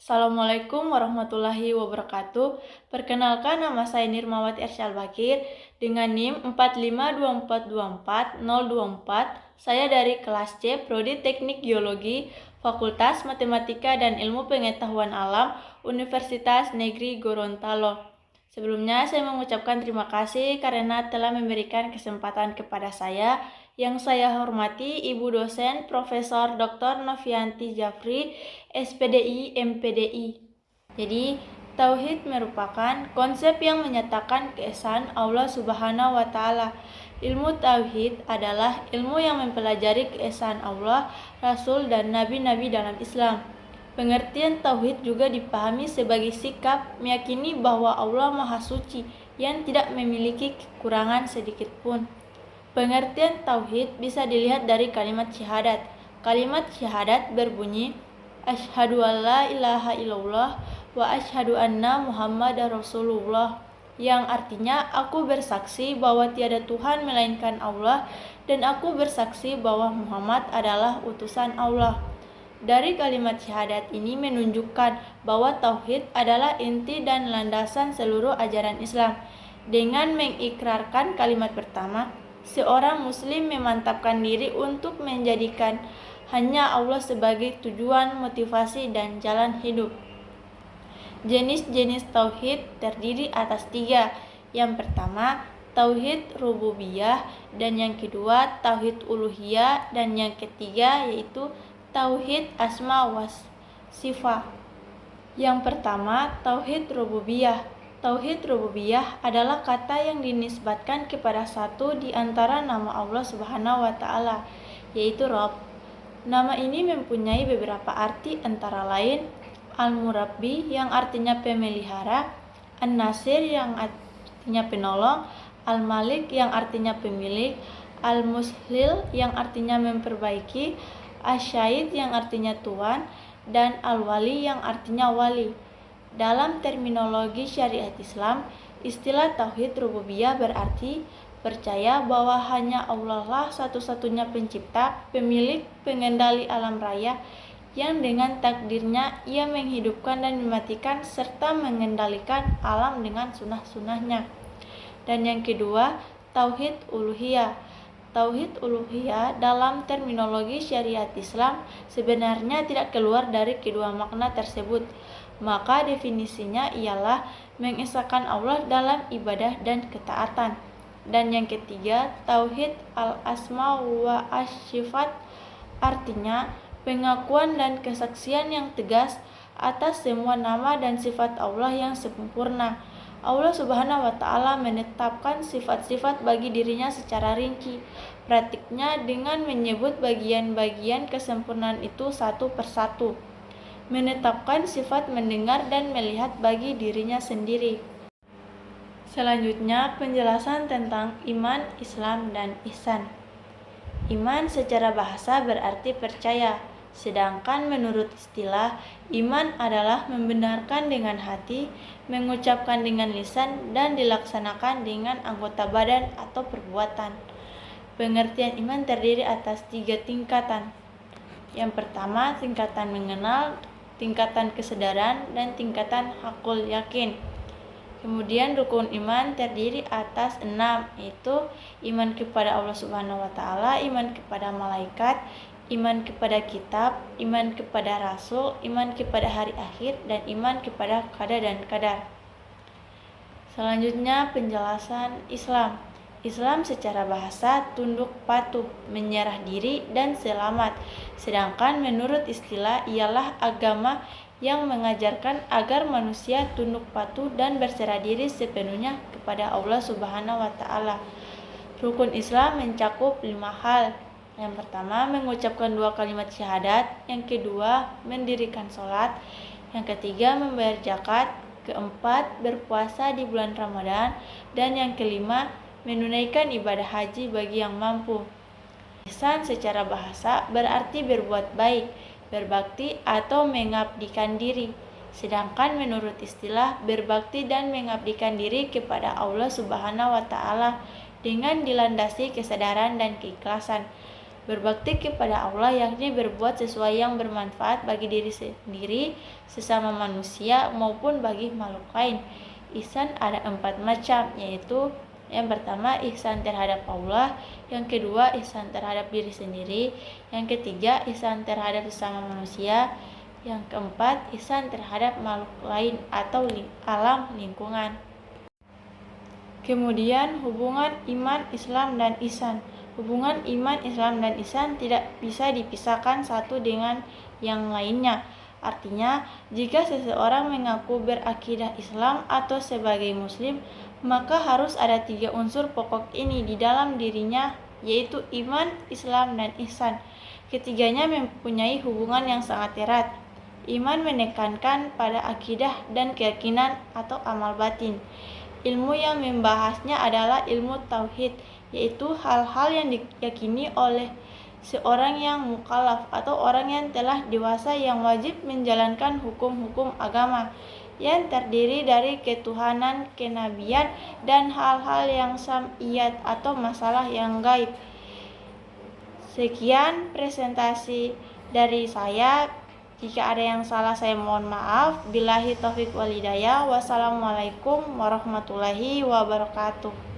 Assalamualaikum warahmatullahi wabarakatuh. Perkenalkan, nama saya Nirmawati Arsyal Bakir dengan NIM 452424024. Saya dari kelas C, Prodi Teknik Geologi, Fakultas Matematika dan Ilmu Pengetahuan Alam, Universitas Negeri Gorontalo. Sebelumnya saya mengucapkan terima kasih karena telah memberikan kesempatan kepada saya. Yang saya hormati Ibu dosen Profesor Dr. Novianti Jafri, SPDI, MPDI. Jadi, tauhid merupakan konsep yang menyatakan keesaan Allah Subhanahu wa taala. Ilmu tauhid adalah ilmu yang mempelajari keesaan Allah, Rasul dan nabi-nabi dalam Islam. Pengertian tauhid juga dipahami sebagai sikap meyakini bahwa Allah Maha Suci yang tidak memiliki kekurangan sedikit pun. Pengertian tauhid bisa dilihat dari kalimat syahadat. Kalimat syahadat berbunyi Asyhadu an la ilaha illallah wa asyhadu anna Muhammadar Rasulullah, yang artinya aku bersaksi bahwa tiada Tuhan melainkan Allah dan aku bersaksi bahwa Muhammad adalah utusan Allah. Dari kalimat syahadat ini menunjukkan bahwa tauhid adalah inti dan landasan seluruh ajaran Islam. Dengan mengikrarkan kalimat pertama, seorang muslim memantapkan diri untuk menjadikan hanya Allah sebagai tujuan, motivasi, dan jalan hidup. Jenis-jenis tauhid terdiri atas 3. Yang pertama, tauhid rububiyah, dan yang kedua, tauhid uluhiyah, dan yang ketiga yaitu tauhid asma wa sifat. Yang pertama, tauhid rububiyah. Tauhid rububiyah adalah kata yang dinisbatkan kepada satu di antara nama Allah Subhanahu wa taala, yaitu Rabb. Nama ini mempunyai beberapa arti, antara lain Al-Murabbi yang artinya pemelihara, An-Nasir yang artinya penolong, Al-Malik yang artinya pemilik, Al-Muslil yang artinya memperbaiki, Asy-Syahid yang artinya tuan, dan Al-Wali yang artinya wali. Dalam terminologi syariat Islam, istilah tauhid rububiyah berarti percaya bahwa hanya Allah lah satu-satunya pencipta, pemilik, pengendali alam raya, yang dengan takdirnya ia menghidupkan dan mematikan serta mengendalikan alam dengan sunnah-sunnahnya. Dan yang kedua, tauhid uluhiyah. Tauhid uluhiyah dalam terminologi syariat Islam sebenarnya tidak keluar dari kedua makna tersebut. Maka definisinya ialah mengesahkan Allah dalam ibadah dan ketaatan. Dan yang ketiga, tauhid al-asma wa asy-sifat, artinya pengakuan dan kesaksian yang tegas atas semua nama dan sifat Allah yang sempurna. Allah Subhanahu wa taala menetapkan sifat-sifat bagi dirinya secara rinci. Praktiknya dengan menyebut bagian-bagian kesempurnaan itu satu persatu. Menetapkan sifat mendengar dan melihat bagi dirinya sendiri. Selanjutnya, penjelasan tentang iman, Islam, dan ihsan. Iman secara bahasa berarti percaya, sedangkan menurut istilah, iman adalah membenarkan dengan hati, mengucapkan dengan lisan, dan dilaksanakan dengan anggota badan atau perbuatan. Pengertian iman terdiri atas 3 tingkatan. Yang pertama, tingkatan mengenal, tingkatan kesadaran, dan tingkatan hakul yakin. Kemudian rukun iman terdiri atas 6, yaitu iman kepada Allah Subhanahu wa taala, iman kepada malaikat, iman kepada kitab, iman kepada rasul, iman kepada hari akhir, dan iman kepada qada dan qadar. Selanjutnya, penjelasan Islam. Islam secara bahasa tunduk patuh, menyerah diri, dan selamat. Sedangkan menurut istilah ialah agama yang mengajarkan agar manusia tunduk patuh dan berserah diri sepenuhnya kepada Allah Subhanahu wa taala. Rukun Islam mencakup 5 hal. Yang pertama, mengucapkan 2 kalimat syahadat, yang kedua, mendirikan sholat, yang ketiga, membayar zakat, keempat, berpuasa di bulan Ramadan, dan yang kelima, menunaikan ibadah haji bagi yang mampu. Ihsan secara bahasa berarti berbuat baik, berbakti atau mengabdikan diri. Sedangkan menurut istilah, berbakti dan mengabdikan diri kepada Allah Subhanahu wa taala dengan dilandasi kesadaran dan keikhlasan. berbakti kepada Allah yakni berbuat sesuatu yang bermanfaat bagi diri sendiri, sesama manusia maupun bagi makhluk lain. Ihsan ada 4 macam, yaitu yang pertama ihsan terhadap Allah, yang kedua ihsan terhadap diri sendiri, yang ketiga ihsan terhadap sesama manusia, yang keempat ihsan terhadap makhluk lain atau alam lingkungan. Kemudian hubungan iman, Islam, dan ihsan. Hubungan iman, Islam, dan ihsan tidak bisa dipisahkan satu dengan yang lainnya. Artinya, jika seseorang mengaku berakidah Islam atau sebagai Muslim, maka harus ada 3 unsur pokok ini di dalam dirinya, yaitu iman, Islam, dan ihsan. Ketiganya mempunyai hubungan yang sangat erat. Iman menekankan pada akidah dan keyakinan atau amal batin. Ilmu yang membahasnya adalah ilmu tauhid, yaitu hal-hal yang diyakini oleh seorang yang mukallaf atau orang yang telah dewasa yang wajib menjalankan hukum-hukum agama, yang terdiri dari ketuhanan, kenabian, dan hal-hal yang sam'iyat atau masalah yang gaib. Sekian presentasi dari saya. Jika ada yang salah saya mohon maaf. Billahi taufik wal hidayah. Wassalamualaikum warahmatullahi wabarakatuh.